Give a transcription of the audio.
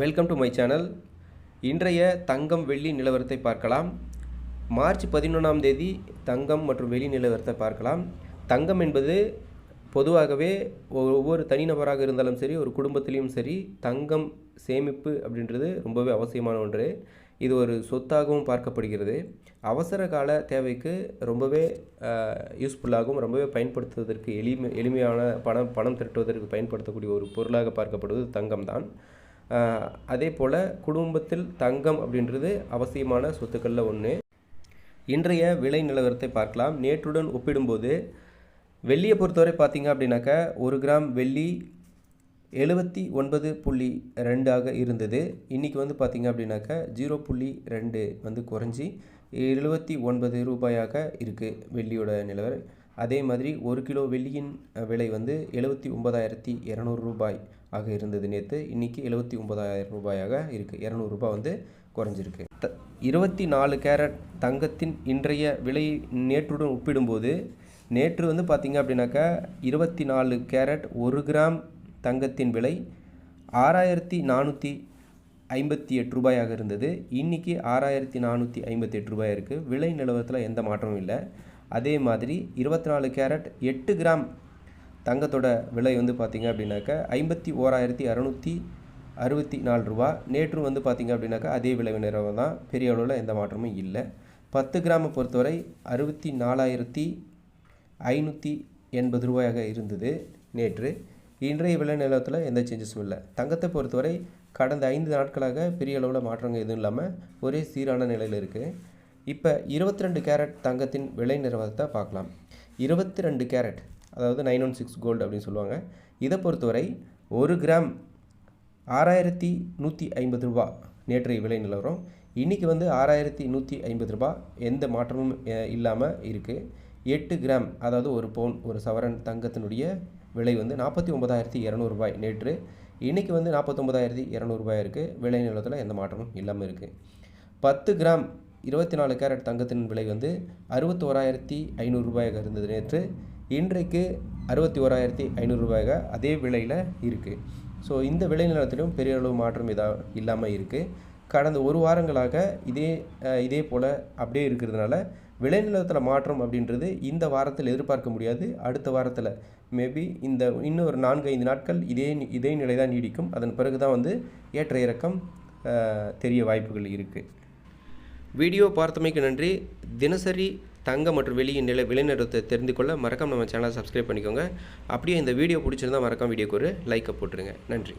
Welcome to my channel. இன்றைய தங்கம் வெள்ளி நிலவரத்தை பார்க்கலாம். மார்ச் 11ஆம் தேதி தங்கம் மற்றும் வெள்ளி நிலவரத்தை பார்க்கலாம். தங்கம் என்பது பொதுவாகவே ஒவ்வொரு தனிநபராக இருந்தாலும் சரி, ஒரு குடும்பத்திலையும் சரி, தங்கம் சேமிப்பு அப்படின்றது ரொம்பவே அவசியமான ஒன்று. இது ஒரு சொத்தாகவும் பார்க்கப்படுகிறது. அவசர கால தேவைக்கு ரொம்பவே யூஸ்ஃபுல்லாகவும் ரொம்பவே பயன்படுத்துவதற்கு எளிமையான பணம் திரட்டுவதற்கு பயன்படுத்தக்கூடிய ஒரு பொருளாக பார்க்கப்படுவது தங்கம் தான். அதே போல் குடும்பத்தில் தங்கம் அப்படின்றது அவசியமான சொத்துக்களில் ஒன்று. இன்றைய விலை நிலவரத்தை பார்க்கலாம். நேற்றுடன் ஒப்பிடும்போது வெள்ளியை பொறுத்தவரை பார்த்திங்க அப்படின்னாக்கா 1 கிராம் வெள்ளி 79.2 இருந்தது. இன்றைக்கி வந்து பார்த்திங்க அப்படின்னாக்கா 0.2 குறைஞ்சி 79 ரூபாயாக இருக்குது வெள்ளியோட நிலவரம். அதே மாதிரி 1 கிலோ வெள்ளியின் விலை 79,200 ரூபாய் ஆக இருந்தது நேற்று. இன்றைக்கி 79,000 ரூபாயாக இருக்குது. 200 ரூபாய் குறைஞ்சிருக்கு. 24 கேரட் தங்கத்தின் இன்றைய விலை நேற்றுடன் ஒப்பிடும்போது நேற்று பார்த்திங்க அப்படின்னாக்கா 24 கேரட் 1 கிராம் தங்கத்தின் விலை 6,458 ரூபாயாக இருந்தது. இன்றைக்கி 6,458 ரூபாய் இருக்குது. விலை நிலவரத்தில் எந்த மாற்றமும் இல்லை. அதே மாதிரி 24 கேரட் 8 கிராம் தங்கத்தோட விலை பார்த்திங்க அப்படின்னாக்கா 51,664 ரூபா. நேற்று பார்த்திங்க அப்படின்னாக்கா அதே விலை நிலவரம் தான். பெரிய அளவில் எந்த மாற்றமும் இல்லை. 10 கிராமை பொறுத்தவரை 64,580 ரூபாயாக இருந்தது நேற்று. இன்றைய விலை நிலவரத்தில் எந்த சேஞ்சஸும் இல்லை. தங்கத்தை பொறுத்தவரை கடந்த 5 நாட்களாக பெரிய அளவில் மாற்றங்கள் எதுவும் இல்லாமல் ஒரே சீரான நிலையில் இருக்குது. இப்போ 22 கேரட் தங்கத்தின் விலை நிலவரத்தை பார்க்கலாம். 22 கேரட் அதாவது 916 கோல்டு அப்படின்னு சொல்லுவாங்க. இதை பொறுத்தவரை 1 கிராம் 6,150 ரூபா நேற்றைய விலை நிலவரம். இன்றைக்கி 6,150 ரூபா, எந்த மாற்றமும் இல்லாமல் இருக்குது. 8 கிராம் அதாவது 1 பவுன் 1 சவரன் தங்கத்தினுடைய விலை 49,200 ரூபாய் நேற்று. இன்றைக்கி 49,200 ரூபாய் இருக்குது. விலை நிலவரத்தில் எந்த மாற்றமும் இல்லாமல் இருக்குது. 10 கிராம் 24 கேரட் தங்கத்தின் விலை 61,500 ரூபாயாக இருந்தது நேற்று. இன்றைக்கு 61,500 ரூபாயாக அதே விலையில் இருக்குது. ஸோ இந்த விலை நிலவரத்திலும் பெரிய அளவு மாற்றம் இல்லாமல் இருக்குது. கடந்த 1 வாரங்களாக இதே போல் அப்படியே இருக்கிறதுனால விலை நிலவரத்தில் மாற்றம் அப்படின்றது இந்த வாரத்தில் எதிர்பார்க்க முடியாது. அடுத்த வாரத்தில் மேபி இன்னும் ஒரு 4-5 நாட்கள் இதே நிலை தான் நீடிக்கும். அதன் பிறகு தான் ஏற்ற இறக்கம் தெரிய வாய்ப்புகள் இருக்குது. வீடியோ பார்த்தமைக்கு நன்றி. தினசரி தங்கம் மற்றும் வெள்ளியின் விலை நிலவரத்தை தெரிந்து கொள்ள மறக்காம நம்ம சேனலை சப்ஸ்கிரைப் பண்ணிக்கோங்க. அப்படியே இந்த வீடியோ பிடிச்சிருந்தால் மறக்காம வீடியோக்கு ஒரு லைக்கை போட்டுருங்க. நன்றி.